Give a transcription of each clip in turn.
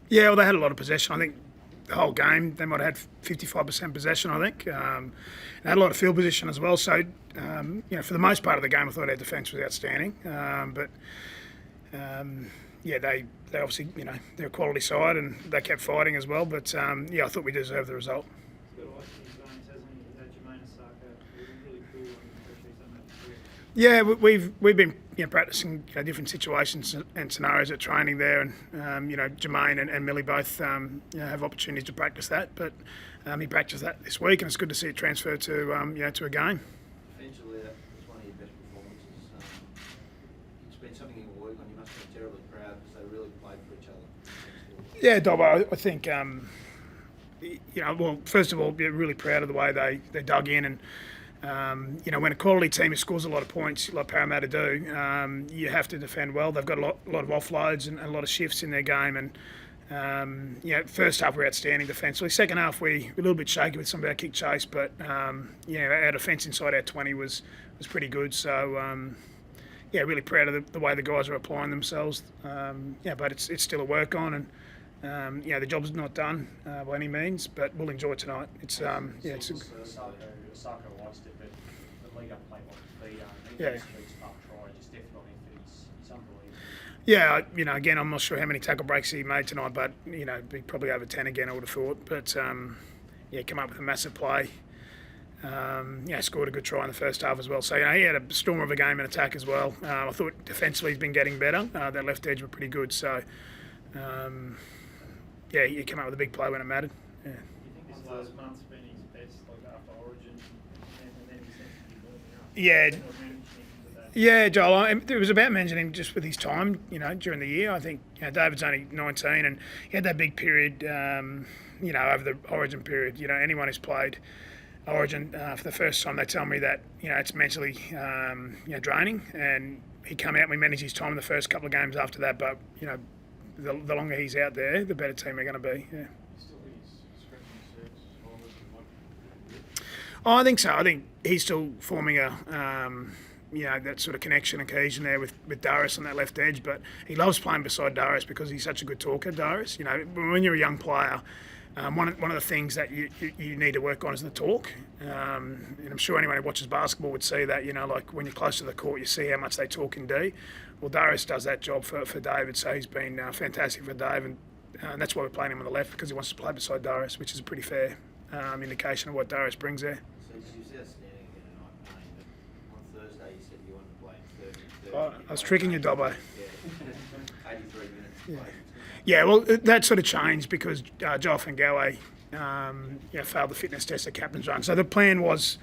Yeah, well, they had a lot of possession. I think the whole game they might have had 55% possession. I think they had a lot of field position as well. So for the most part of the game, I thought our defence was outstanding. Yeah, they obviously they're a quality side and they kept fighting as well. But I thought we deserved the result. Yeah, we've been practicing different situations and scenarios at training there, and Jermaine and Millie both have opportunities to practice that. But he practiced that this week, and it's good to see it transfer to to a game. Eventually, that was one of your best performances. It's been something you work on. You must be terribly proud because they really played for each other. Yeah, Dobbo, I think well, first of all, be really proud of the way they dug in and. When a quality team scores a lot of points, like Parramatta do, you have to defend well. They've got a lot of offloads and a lot of shifts in their game. And first half we're outstanding defensively. Second half we were a little bit shaky with some of our kick chase, but our defence inside our 20 was pretty good. So really proud of the way the guys are applying themselves. But it's still a work on, and the job's not done by any means, but we'll enjoy it tonight. It's Sako watched it, but the lead up played like feeder. Yeah. Just definitely he's unbelievable. Yeah, again, I'm not sure how many tackle breaks he made tonight, but probably over 10 again, I would have thought. But come up with a massive play. Scored a good try in the first half as well. So he had a storm of a game in attack as well. I thought defensively he's been getting better. That left edge were pretty good. So he came up with a big play when it mattered. Yeah. Do you think this last month's been his best, like after Origin, and then he seems to be building up? Yeah, Joel. It was about managing him just with his time, during the year. I think David's only 19, and he had that big period, over the Origin period. Anyone who's played Origin for the first time, they tell me that it's mentally draining. And he come out, and we managed his time in the first couple of games after that. But the longer he's out there, the better team we're going to be. Yeah. I think so. I think he's still forming a, that sort of connection and cohesion there with Darius on that left edge. But he loves playing beside Darius because he's such a good talker, Darius. When you're a young player, one of the things that you need to work on is the talk. And I'm sure anyone who watches basketball would see that, like when you're close to the court, you see how much they talk in D. Well, Darius does that job for David, so he's been fantastic for Dave. And that's why we're playing him on the left, because he wants to play beside Darius, which is a pretty fair indication of what Darius brings there. So you was outstanding again tonight, playing, but on Thursday you said you wanted to play in 30 I was tricking you, Dobbo. Yeah. 83 minutes. Yeah. Yeah, well, that sort of changed because Joel Fangawe failed the fitness test at captain's run. So the plan was,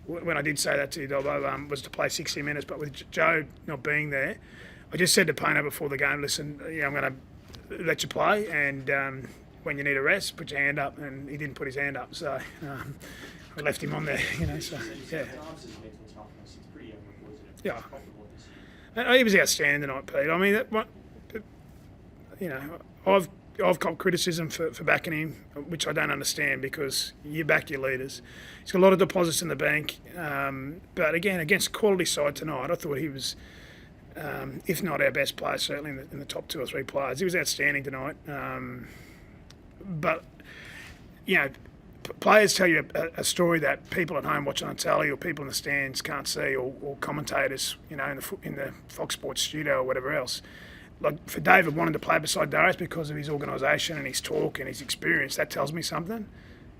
when I did say that to you, Dobbo, was to play 60 minutes. But with Joe not being there, I just said to Pano before the game, listen, I'm going to let you play, and when you need a rest, put your hand up. And he didn't put his hand up, so I left him on there. So yeah. Yeah. And he was outstanding tonight, Pete. I mean, I've got criticism for backing him, which I don't understand, because you back your leaders. He's got a lot of deposits in the bank, but again, against a quality side tonight, I thought he was, if not our best player, certainly in the top 2 or 3 players. He was outstanding tonight. But players tell you a story that people at home watching on telly or people in the stands can't see, or commentators, in the Fox Sports studio or whatever else. Like for David wanting to play beside Darius because of his organisation and his talk and his experience, that tells me something.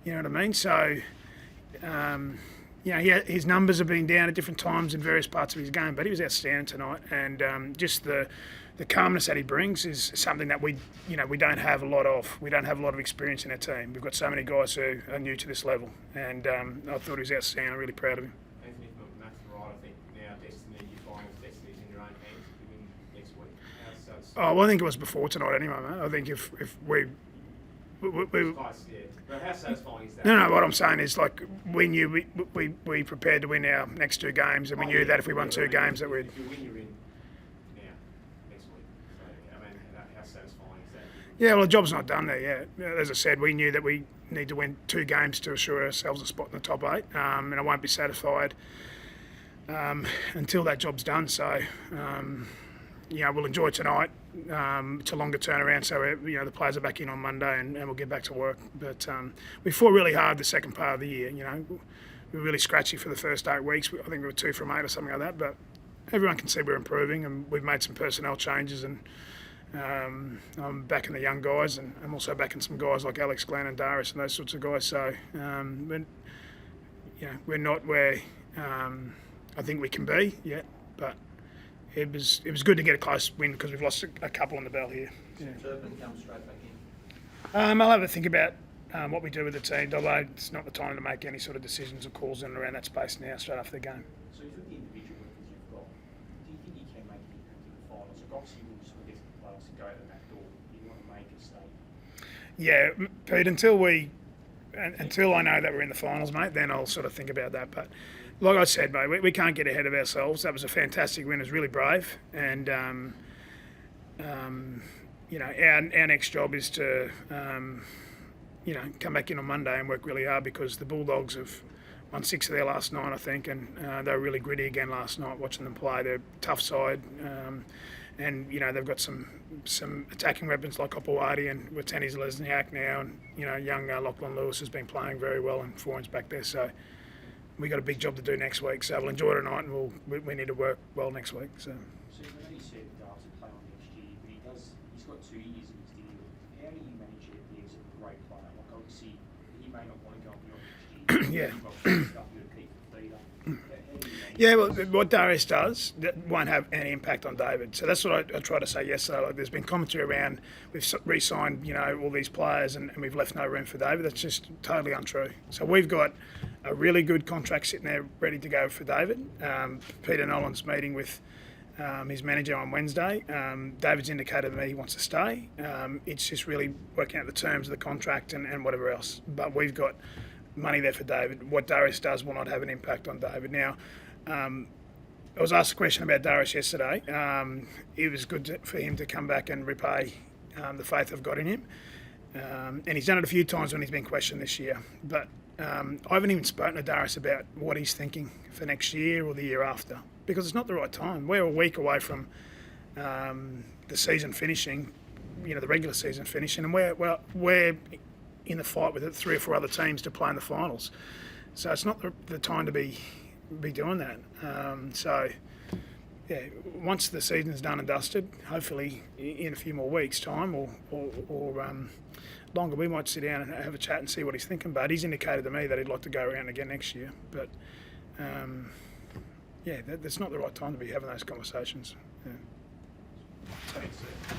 You know what I mean? So, his numbers have been down at different times in various parts of his game, but he was outstanding tonight. And just the calmness that he brings is something that we don't have a lot of. We don't have a lot of experience in our team. We've got so many guys who are new to this level, and I thought he was outstanding. I'm really proud of him. Anthony, if my maths are right, I think now destiny, you find destiny's in your own hands to win next week. Oh, well, I think it was before tonight anyway, mate. I think if we nice, yeah. But how satisfying is that? No, what I'm saying is, like, we knew we prepared to win our next 2 games, and we knew that if we won 2 games that we'd... If you win, you're in now, next week. So, I mean, how satisfying is that? Yeah, well, the job's not done there yet. As I said, we knew that we need to win 2 games to assure ourselves a spot in the top 8, and I won't be satisfied until that job's done. So, we'll enjoy tonight. It's a longer turnaround, so the players are back in on Monday, and we'll get back to work. But we fought really hard the second part of the year. We were really scratchy for the first 8 weeks. I think we were 2 from 8 or something like that. But everyone can see we're improving, and we've made some personnel changes. And I'm backing the young guys, and I'm also backing some guys like Alex Glenn and Darius and those sorts of guys. So we're not where I think we can be yet, but it was good to get a close win because we've lost a couple on the bell here. So Turpin comes straight back in. I'll have a think about what we do with the team, although it's not the time to make any sort of decisions or calls in and around that space now, straight after the game. So with the individual weapons you've got, do you think you can make an impact in the finals? Like obviously you will just want to get to the playoffs and go out the back door. You want to make a statement. Yeah, Pete, until I know that we're in the finals, mate, then I'll sort of think about that. But like I said, mate, we can't get ahead of ourselves. That was a fantastic win. It was really brave. And, our next job is to, come back in on Monday and work really hard because the Bulldogs have won 6 of their last 9, I think, and they were really gritty again last night watching them play. They're a tough side. And they've got some attacking weapons like Opawati and Wateni's Lesniak now, and young Lachlan Lewis has been playing very well and Foran's back there. So we got a big job to do next week. So we'll enjoy it tonight, and we need to work well next week. So I know you said Darts will play on next year, but he's got 2 years in his deal. How do you manage it there as a great player? Like obviously he may not want to go beyond next year. Yeah. You've got stuff you got to keep the feet up. How do you manage yeah, well, what Darius does that won't have any impact on David. So that's what I tried to say yesterday. Like, there's been commentary around we've re-signed, all these players and we've left no room for David. That's just totally untrue. So we've got a really good contract sitting there ready to go for David. Peter Nolan's meeting with his manager on Wednesday. David's indicated to me he wants to stay. It's just really working out the terms of the contract and whatever else. But we've got money there for David. What Darius does will not have an impact on David. Now, I was asked a question about Darius yesterday. It was good for him to come back and repay the faith I've got in him. And he's done it a few times when he's been questioned this year. But I haven't even spoken to Darius about what he's thinking for next year or the year after, because it's not the right time. We're a week away from the season finishing, the regular season finishing, and we're in the fight with 3 or 4 other teams to play in the finals. So it's not the time to be doing that. Once the season's done and dusted, hopefully in a few more weeks' time or longer, we might sit down and have a chat and see what he's thinking. But he's indicated to me that he'd like to go around again next year. But that's not the right time to be having those conversations. Yeah. Thanks, sir.